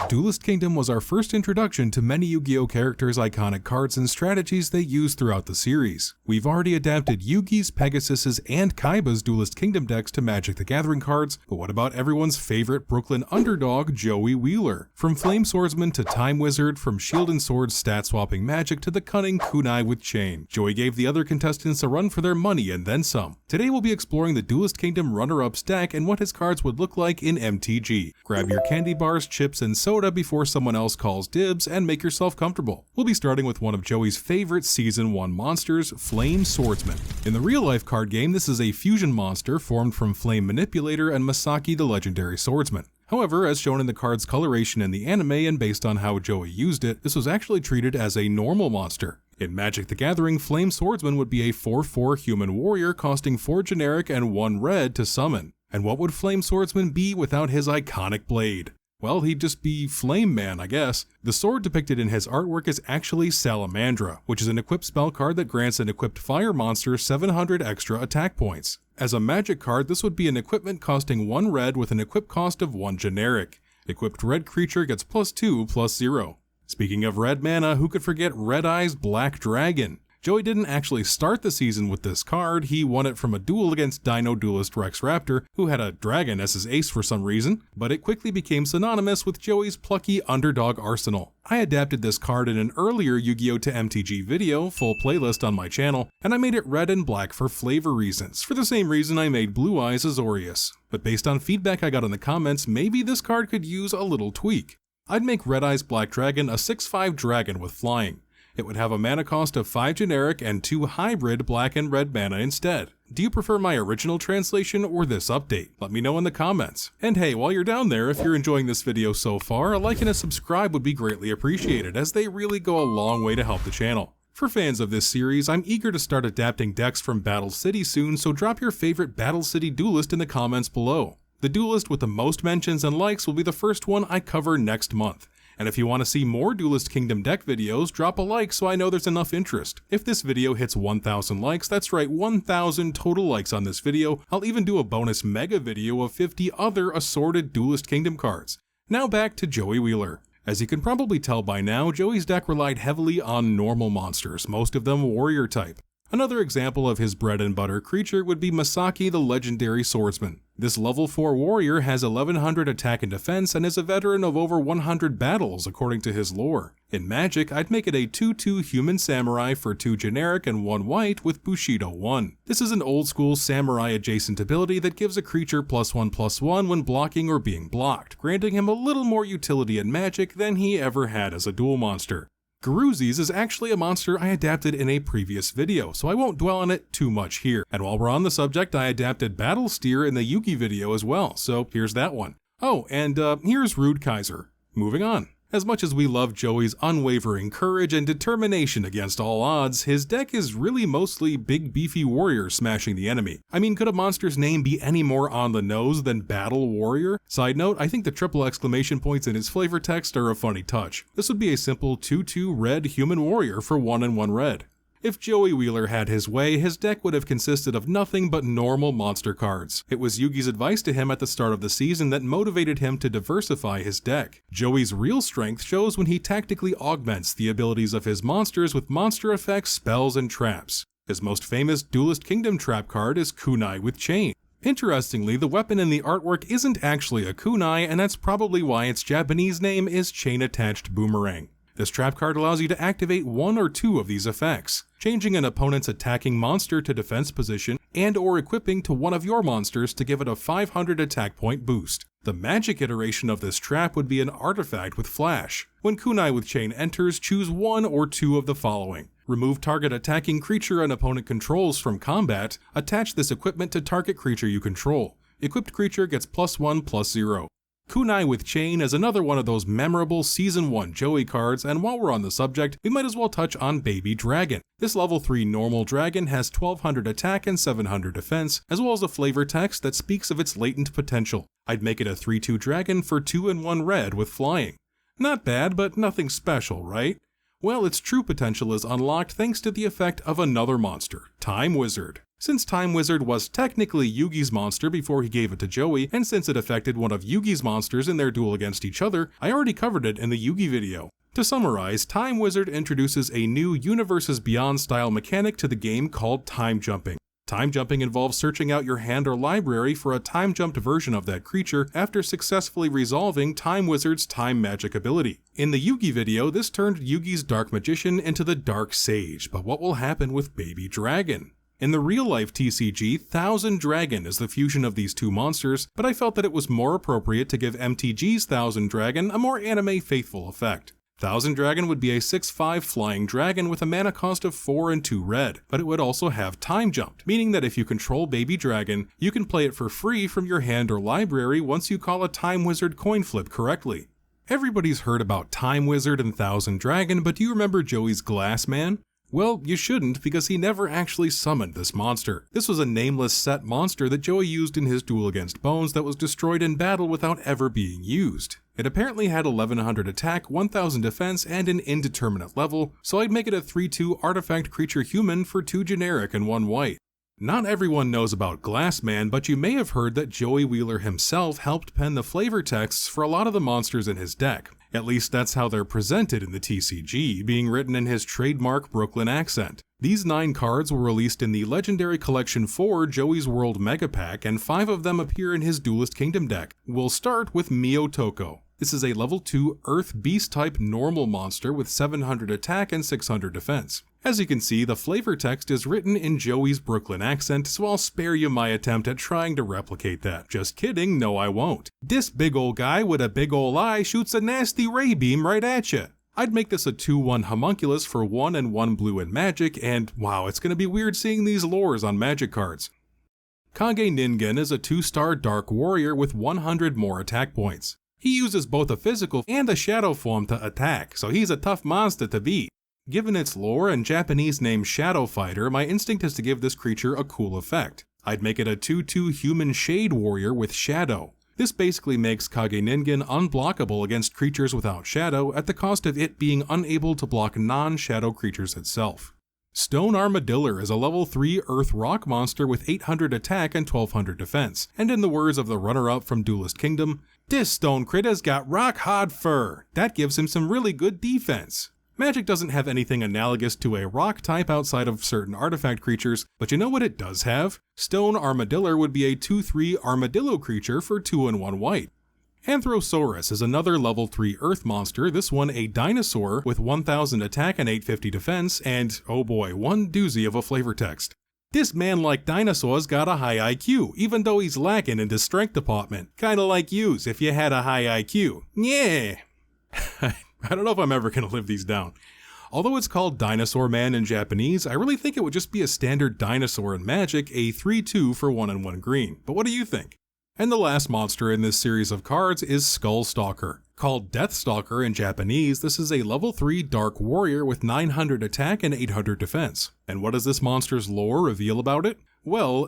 Duelist Kingdom was our first introduction to many Yu-Gi-Oh! Characters' iconic cards and strategies they use throughout the series. We've already adapted Yugi's, Pegasus's, and Kaiba's Duelist Kingdom decks to Magic the Gathering cards, but what about everyone's favorite Brooklyn underdog, Joey Wheeler? From Flame Swordsman to Time Wizard, from Shield and Sword stat-swapping magic to the cunning Kunai with Chain, Joey gave the other contestants a run for their money and then some. Today we'll be exploring the Duelist Kingdom runner-up's deck and what his cards would look like in MTG. Grab your candy bars, chips, and soda before someone else calls dibs and make yourself comfortable. We'll be starting with one of Joey's favorite Season 1 monsters, Flame Swordsman. In the real-life card game, this is a fusion monster formed from Flame Manipulator and Masaki the legendary swordsman. However, as shown in the card's coloration in the anime and based on how Joey used it, this was actually treated as a normal monster. In Magic the Gathering, Flame Swordsman would be a 4/4 human warrior costing 4 generic and 1 red to summon. And what would Flame Swordsman be without his iconic blade? Well, he'd just be Flame Man, I guess. The sword depicted in his artwork is actually Salamandra, which is an equipped spell card that grants an equipped fire monster 700 extra attack points. As a magic card, this would be an equipment costing 1 red with an equip cost of 1 generic. Equipped red creature gets +2/+0. Speaking of red mana, who could forget Red Eye's Black Dragon? Joey didn't actually start the season with this card, he won it from a duel against Dino Duelist Rex Raptor, who had a dragon as his ace for some reason, but it quickly became synonymous with Joey's plucky underdog arsenal. I adapted this card in an earlier Yu-Gi-Oh! To MTG video, full playlist on my channel, and I made it red and black for flavor reasons, for the same reason I made Blue Eyes Azorius. But based on feedback I got in the comments, maybe this card could use a little tweak. I'd make Red Eye's Black Dragon a 6/5 dragon with flying. It would have a mana cost of 5 generic and 2 hybrid black and red mana instead. Do you prefer my original translation or this update? Let me know in the comments. And hey, while you're down there, if you're enjoying this video so far, a like and a subscribe would be greatly appreciated, as they really go a long way to help the channel. For fans of this series, I'm eager to start adapting decks from Battle City soon, so drop your favorite Battle City duelist in the comments below. The duelist with the most mentions and likes will be the first one I cover next month. And if you want to see more Duelist Kingdom deck videos, drop a like so I know there's enough interest. If this video hits 1,000 likes, that's right, 1,000 total likes on this video, I'll even do a bonus mega video of 50 other assorted Duelist Kingdom cards. Now back to Joey Wheeler. As you can probably tell by now, Joey's deck relied heavily on normal monsters, most of them warrior type. Another example of his bread and butter creature would be Masaki the legendary swordsman. This level 4 warrior has 1100 attack and defense and is a veteran of over 100 battles according to his lore. In Magic, I'd make it a 2/2 human samurai for 2 generic and 1 white with Bushido 1. This is an old school samurai adjacent ability that gives a creature +1/+1 when blocking or being blocked, granting him a little more utility in Magic than he ever had as a duel monster. Garuzzi's is actually a monster I adapted in a previous video, so I won't dwell on it too much here. And while we're on the subject, I adapted Battle Steer in the Yugi video as well, so here's that one. Oh, and here's Rude Kaiser. Moving on. As much as we love Joey's unwavering courage and determination against all odds, his deck is really mostly big beefy warriors smashing the enemy. I mean, could a monster's name be any more on the nose than Battle Warrior? Side note, I think the triple exclamation points in his flavor text are a funny touch. This would be a simple 2/2 red human warrior for 1 and 1 red. If Joey Wheeler had his way, his deck would have consisted of nothing but normal monster cards. It was Yugi's advice to him at the start of the season that motivated him to diversify his deck. Joey's real strength shows when he tactically augments the abilities of his monsters with monster effects, spells, and traps. His most famous Duelist Kingdom trap card is Kunai with Chain. Interestingly, the weapon in the artwork isn't actually a kunai, and that's probably why its Japanese name is Chain-Attached Boomerang. This trap card allows you to activate 1 or 2 of these effects, changing an opponent's attacking monster to defense position and or equipping to one of your monsters to give it a 500 attack point boost. The magic iteration of this trap would be an artifact with flash. When Kunai with Chain enters, choose 1 or 2 of the following. Remove target attacking creature an opponent controls from combat, attach this equipment to target creature you control. Equipped creature gets +1/+0. Kunai with Chain is another one of those memorable Season 1 Joey cards, and while we're on the subject, we might as well touch on Baby Dragon. This level 3 normal dragon has 1200 attack and 700 defense, as well as a flavor text that speaks of its latent potential. I'd make it a 3/2 dragon for 2 and 1 red with flying. Not bad, but nothing special, right? Well, its true potential is unlocked thanks to the effect of another monster, Time Wizard. Since Time Wizard was technically Yugi's monster before he gave it to Joey, and since it affected one of Yugi's monsters in their duel against each other, I already covered it in the Yugi video. To summarize, Time Wizard introduces a new Universes Beyond style mechanic to the game called time jumping. Time jumping involves searching out your hand or library for a time-jumped version of that creature after successfully resolving Time Wizard's time magic ability. In the Yugi video, this turned Yugi's Dark Magician into the Dark Sage, but what will happen with Baby Dragon? In the real-life TCG, Thousand Dragon is the fusion of these two monsters, but I felt that it was more appropriate to give MTG's Thousand Dragon a more anime-faithful effect. Thousand Dragon would be a 6/5 flying dragon with a mana cost of 4 and 2 red, but it would also have time jumped, meaning that if you control Baby Dragon, you can play it for free from your hand or library once you call a Time Wizard coin flip correctly. Everybody's heard about Time Wizard and Thousand Dragon, but do you remember Joey's Glass Man? Well, you shouldn't, because he never actually summoned this monster. This was a nameless set monster that Joey used in his duel against Bones that was destroyed in battle without ever being used. It apparently had 1100 attack, 1000 defense, and an indeterminate level, so I'd make it a 3/2 artifact creature human for 2 generic and 1 white. Not everyone knows about Glassman, but you may have heard that Joey Wheeler himself helped pen the flavor texts for a lot of the monsters in his deck. At least that's how they're presented in the TCG, being written in his trademark Brooklyn accent. These 9 cards were released in the Legendary Collection 4 Joey's World Mega Pack, and 5 of them appear in his Duelist Kingdom deck. We'll start with Miotoko. This is a level 2 Earth Beast type normal monster with 700 attack and 600 defense. As you can see, the flavor text is written in Joey's Brooklyn accent, so I'll spare you my attempt at trying to replicate that. Just kidding, no I won't. This big ol' guy with a big ol' eye shoots a nasty ray beam right at ya. I'd make this a 2/1 homunculus for 1 and 1 blue in Magic, and wow, it's gonna be weird seeing these lures on Magic cards. Kage Ningen is a 2-star Dark Warrior with 100 more attack points. He uses both a physical and a shadow form to attack, so he's a tough monster to beat. Given its lore and Japanese name Shadow Fighter, my instinct is to give this creature a cool effect. I'd make it a 2/2 Human Shade Warrior with Shadow. This basically makes Kage Ningen unblockable against creatures without Shadow at the cost of it being unable to block non-Shadow creatures itself. Stone Armadillo is a level 3 Earth Rock monster with 800 attack and 1200 defense, and in the words of the runner-up from Duelist Kingdom, "This stone critter's got rock-hard fur. That gives him some really good defense." Magic doesn't have anything analogous to a rock type outside of certain artifact creatures, but you know what it does have? Stone Armadillo would be a 2/3 armadillo creature for 2 and 1 white. Anthrosaurus is another level 3 Earth monster, this one a dinosaur with 1000 attack and 850 defense, and oh boy, one doozy of a flavor text. This man like dinosaurs got a high IQ, even though he's lacking in the strength department. Kinda like yous if you had a high IQ. Yeah. I don't know if I'm ever gonna live these down. Although it's called Dinosaur Man in Japanese, I really think it would just be a standard dinosaur in Magic, a 3/2 for 1 and 1 green. But what do you think? And the last monster in this series of cards is Skullstalker. Called Deathstalker in Japanese, this is a level 3 Dark Warrior with 900 attack and 800 defense. And what does this monster's lore reveal about it? Well,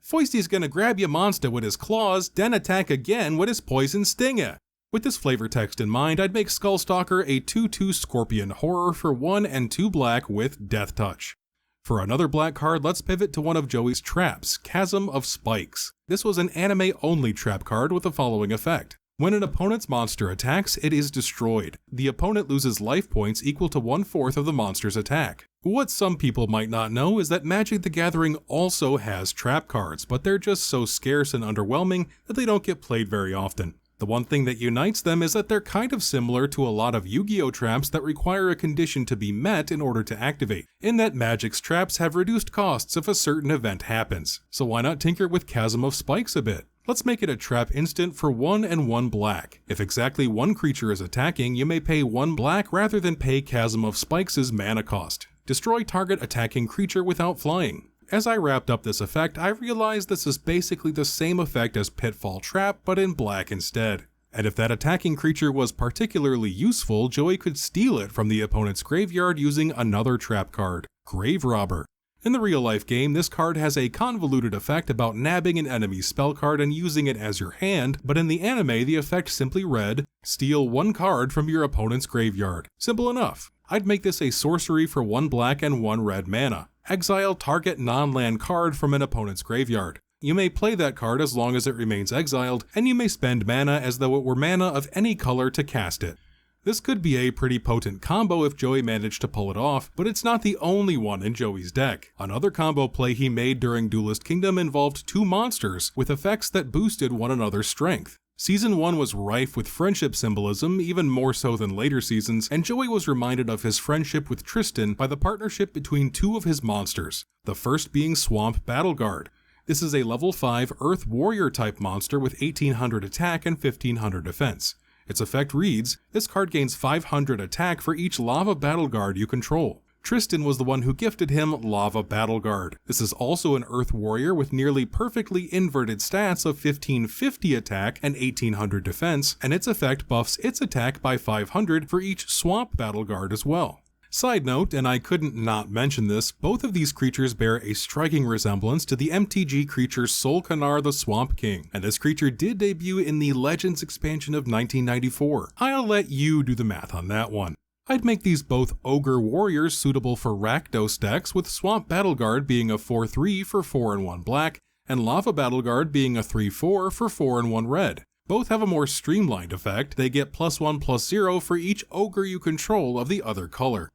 Foisty's gonna grab your monster with his claws, then attack again with his poison stinger. With this flavor text in mind, I'd make Skullstalker a 2/2 Scorpion Horror for 1 and 2 black with Death Touch. For another black card, let's pivot to one of Joey's traps, Chasm of Spikes. This was an anime-only trap card with the following effect. When an opponent's monster attacks, it is destroyed. The opponent loses life points equal to 1/4 of the monster's attack. What some people might not know is that Magic the Gathering also has trap cards, but they're just so scarce and underwhelming that they don't get played very often. The one thing that unites them is that they're kind of similar to a lot of Yu-Gi-Oh! Traps that require a condition to be met in order to activate, in that Magic's traps have reduced costs if a certain event happens. So why not tinker with Chasm of Spikes a bit? Let's make it a trap instant for 1 and 1 black. If exactly one creature is attacking, you may pay 1 black rather than pay Chasm of Spikes' mana cost. Destroy target attacking creature without flying. As I wrapped up this effect, I realized this is basically the same effect as Pitfall Trap, but in black instead. And if that attacking creature was particularly useful, Joey could steal it from the opponent's graveyard using another trap card, Grave Robber. In the real-life game, this card has a convoluted effect about nabbing an enemy's spell card and using it as your hand, but in the anime, the effect simply read, steal 1 card from your opponent's graveyard. Simple enough. I'd make this a sorcery for 1 black and 1 red mana. Exile target non-land card from an opponent's graveyard. You may play that card as long as it remains exiled, and you may spend mana as though it were mana of any color to cast it. This could be a pretty potent combo if Joey managed to pull it off, but it's not the only one in Joey's deck. Another combo play he made during Duelist Kingdom involved two monsters with effects that boosted one another's strength. Season 1 was rife with friendship symbolism, even more so than later seasons, and Joey was reminded of his friendship with Tristan by the partnership between two of his monsters, the first being Swamp Battleguard. This is a level 5 Earth Warrior type monster with 1800 attack and 1500 defense. Its effect reads, this card gains 500 attack for each Lava Battleguard you control. Tristan was the one who gifted him Lava Battleguard. This is also an Earth Warrior with nearly perfectly inverted stats of 1550 attack and 1800 defense, and its effect buffs its attack by 500 for each Swamp Battleguard as well. Side note, and I couldn't not mention this, both of these creatures bear a striking resemblance to the MTG creature Solkanar the Swamp King, and this creature did debut in the Legends expansion of 1994. I'll let you do the math on that one. I'd make these both Ogre Warriors suitable for Rakdos decks, with Swamp Battleguard being a 4/3 for 4 and 1 black, and Lava Battleguard being a 3/4 for 4 and 1 red. Both have a more streamlined effect. They get +1/+0 for each Ogre you control of the other color.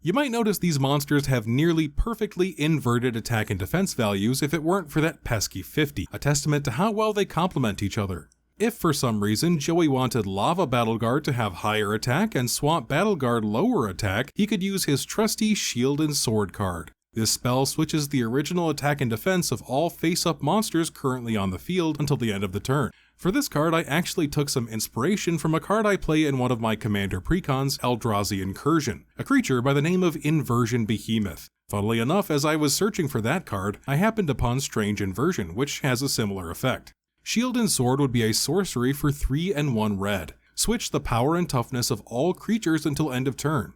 You might notice these monsters have nearly perfectly inverted attack and defense values if it weren't for that pesky 50, a testament to how well they complement each other. If for some reason Joey wanted Lava Battleguard to have higher attack and Swamp Battleguard lower attack, he could use his trusty Shield and Sword card. This spell switches the original attack and defense of all face-up monsters currently on the field until the end of the turn. For this card, I actually took some inspiration from a card I play in one of my Commander precons, Eldrazi Incursion, a creature by the name of Inversion Behemoth. Funnily enough, as I was searching for that card, I happened upon Strange Inversion, which has a similar effect. Shield and Sword would be a sorcery for 3 and 1 red. Switch the power and toughness of all creatures until end of turn.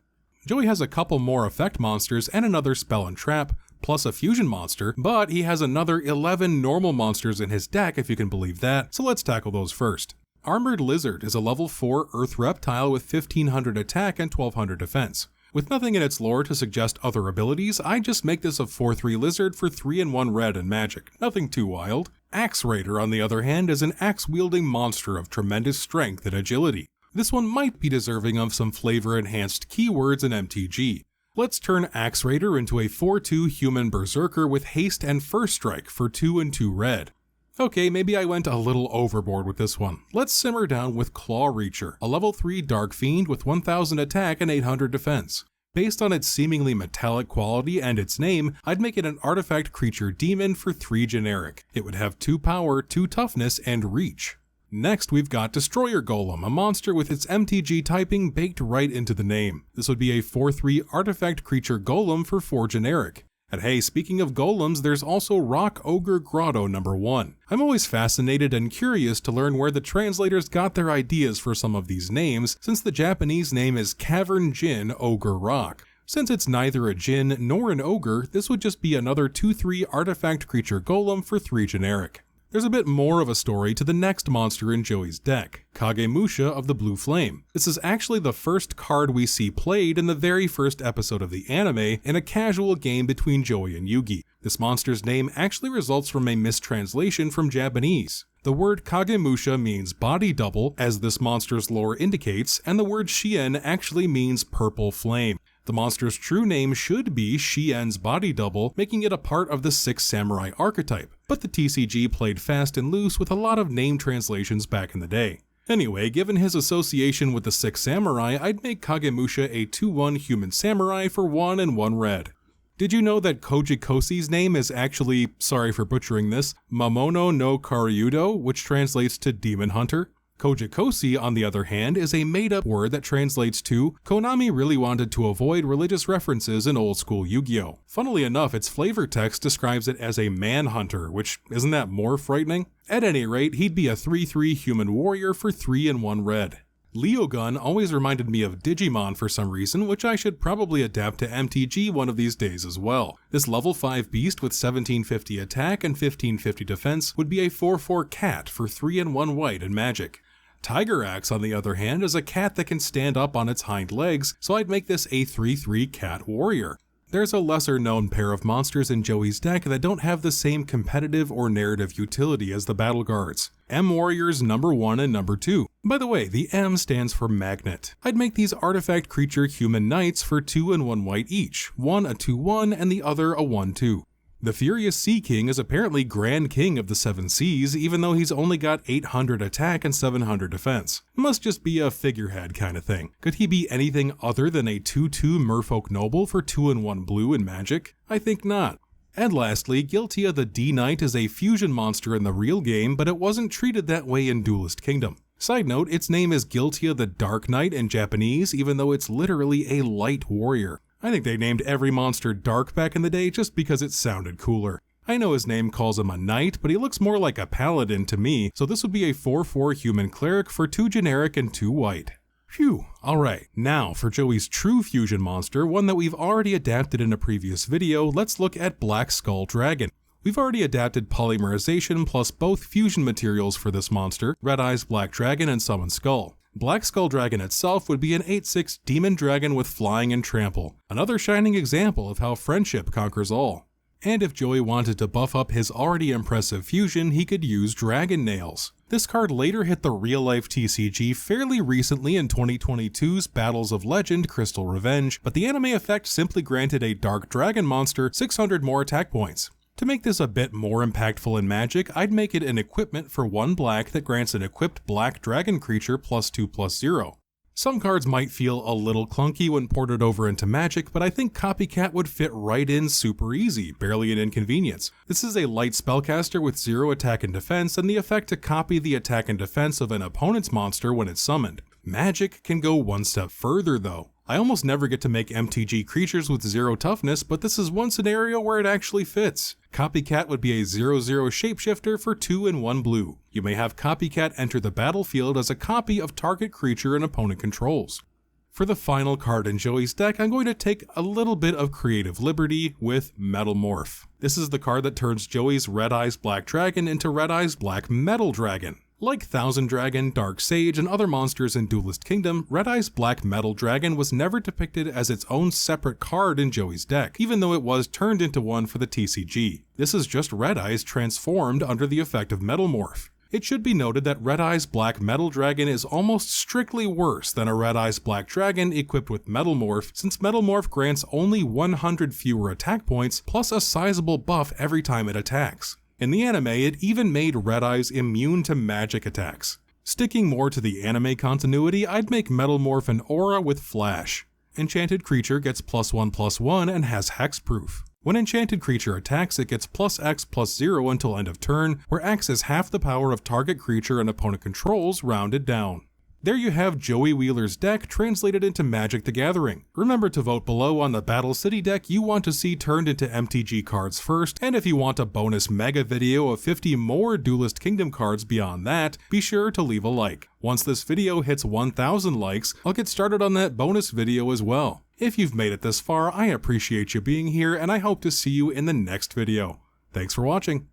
Joey has a couple more effect monsters and another spell and trap, plus a fusion monster, but he has another 11 normal monsters in his deck if you can believe that, so let's tackle those first. Armored Lizard is a level 4 Earth Reptile with 1500 attack and 1200 defense. With nothing in its lore to suggest other abilities, I just make this a 4/3 lizard for 3 and 1 red and magic, nothing too wild. Axe Raider, on the other hand, is an axe-wielding monster of tremendous strength and agility. This one might be deserving of some flavor-enhanced keywords in MTG. Let's turn Axe Raider into a 4/2 human berserker with haste and first strike for 2 and 2 red. Okay, maybe I went a little overboard with this one. Let's simmer down with Claw Reacher, a level 3 Dark Fiend with 1000 attack and 800 defense. Based on its seemingly metallic quality and its name, I'd make it an artifact creature demon for 3 generic. It would have 2 power, 2 toughness, and reach. Next, we've got Destroyer Golem, a monster with its MTG typing baked right into the name. This would be a 4/3 artifact creature golem for 4 generic. And hey, speaking of golems, there's also Rock Ogre Grotto number 1. I'm always fascinated and curious to learn where the translators got their ideas for some of these names, since the Japanese name is Cavern Djinn Ogre Rock. Since it's neither a djinn nor an ogre, this would just be another 2/3 artifact creature golem for 3 generic. There's a bit more of a story to the next monster in Joey's deck, Kagemusha of the Blue Flame. This is actually the first card we see played in the very first episode of the anime in a casual game between Joey and Yugi. This monster's name actually results from a mistranslation from Japanese. The word Kagemusha means body double, as this monster's lore indicates, and the word Shien actually means purple flame. The monster's true name should be Shien's body double, making it a part of the 6 Samurai archetype, but the TCG played fast and loose with a lot of name translations back in the day. Anyway, given his association with the 6 Samurai, I'd make Kagemusha a 2/1 human samurai for 1 and 1 red. Did you know that Kojikosi's name is actually, sorry for butchering this, Mamono no Karyudo, which translates to Demon Hunter? Kojikosi, on the other hand, is a made-up word that translates to Konami really wanted to avoid religious references in old-school Yu-Gi-Oh! Funnily enough, its flavor text describes it as a manhunter, which isn't that more frightening? At any rate, he'd be a 3/3 human warrior for 3 and 1 red. Leogun always reminded me of Digimon for some reason, which I should probably adapt to MTG one of these days as well. This level 5 beast with 1750 attack and 1550 defense would be a 4/4 cat for 3 and 1 white and magic. Tiger Axe, on the other hand, is a cat that can stand up on its hind legs, so I'd make this a 3/3 cat warrior. There's a lesser known pair of monsters in Joey's deck that don't have the same competitive or narrative utility as the Battleguards. M Warriors number 1 and number 2. By the way, the M stands for Magnet. I'd make these artifact creature human knights for 2 and 1 white each, one a 2/1 and the other a 1/2. The Furious Sea King is apparently Grand King of the Seven Seas, even though he's only got 800 attack and 700 defense. Must just be a figurehead kind of thing. Could he be anything other than a 2/2 Merfolk Noble for 2 and 1 blue in Magic? I think not. And lastly, Guiltia the D-Knight is a fusion monster in the real game, but it wasn't treated that way in Duelist Kingdom. Side note, its name is Guiltia the Dark Knight in Japanese, even though it's literally a light warrior. I think they named every monster Dark back in the day just because it sounded cooler. I know his name calls him a knight, but he looks more like a paladin to me, so this would be a 4/4 human cleric for 2 generic and 2 white. Phew, alright, now for Joey's true fusion monster, one that we've already adapted in a previous video, let's look at Black Skull Dragon. We've already adapted polymerization plus both fusion materials for this monster, Red Eyes Black Dragon and Summon Skull. Black Skull Dragon itself would be an 8/6 demon dragon with flying and trample, another shining example of how friendship conquers all. And if Joey wanted to buff up his already impressive fusion, he could use Dragon Nails. This card later hit the real-life TCG fairly recently in 2022's Battles of Legend Crystal Revenge, but the anime effect simply granted a Dark Dragon monster 600 more attack points. To make this a bit more impactful in Magic, I'd make it an equipment for 1 black that grants an equipped black dragon creature +2/+0. Some cards might feel a little clunky when ported over into Magic, but I think Copycat would fit right in super easy, barely an inconvenience. This is a light spellcaster with 0 attack and defense and the effect to copy the attack and defense of an opponent's monster when it's summoned. Magic can go one step further though. I almost never get to make MTG creatures with 0 toughness, but this is one scenario where it actually fits. Copycat would be a 0/0 shapeshifter for 2 and 1 blue. You may have Copycat enter the battlefield as a copy of target creature an opponent controls. For the final card in Joey's deck, I'm going to take a little bit of creative liberty with Metal Morph. This is the card that turns Joey's Red Eyes Black Dragon into Red Eyes Black Metal Dragon. Like Thousand Dragon, Dark Sage, and other monsters in Duelist Kingdom, Red Eyes Black Metal Dragon was never depicted as its own separate card in Joey's deck, even though it was turned into one for the TCG. This is just Red Eyes transformed under the effect of Metal Morph. It should be noted that Red Eyes Black Metal Dragon is almost strictly worse than a Red Eyes Black Dragon equipped with Metal Morph, since Metal Morph grants only 100 fewer attack points plus a sizable buff every time it attacks. In the anime, it even made Red Eyes immune to magic attacks. Sticking more to the anime continuity, I'd make Metal Morph an aura with Flash. Enchanted creature gets +1/+1 and has hexproof. When enchanted creature attacks, it gets +X/+0 until end of turn, where X is half the power of target creature an opponent controls rounded down. There you have Joey Wheeler's deck translated into Magic the Gathering. Remember to vote below on the Battle City deck you want to see turned into MTG cards first, and if you want a bonus mega video of 50 more Duelist Kingdom cards beyond that, be sure to leave a like. Once this video hits 1,000 likes, I'll get started on that bonus video as well. If you've made it this far, I appreciate you being here, and I hope to see you in the next video. Thanks for watching.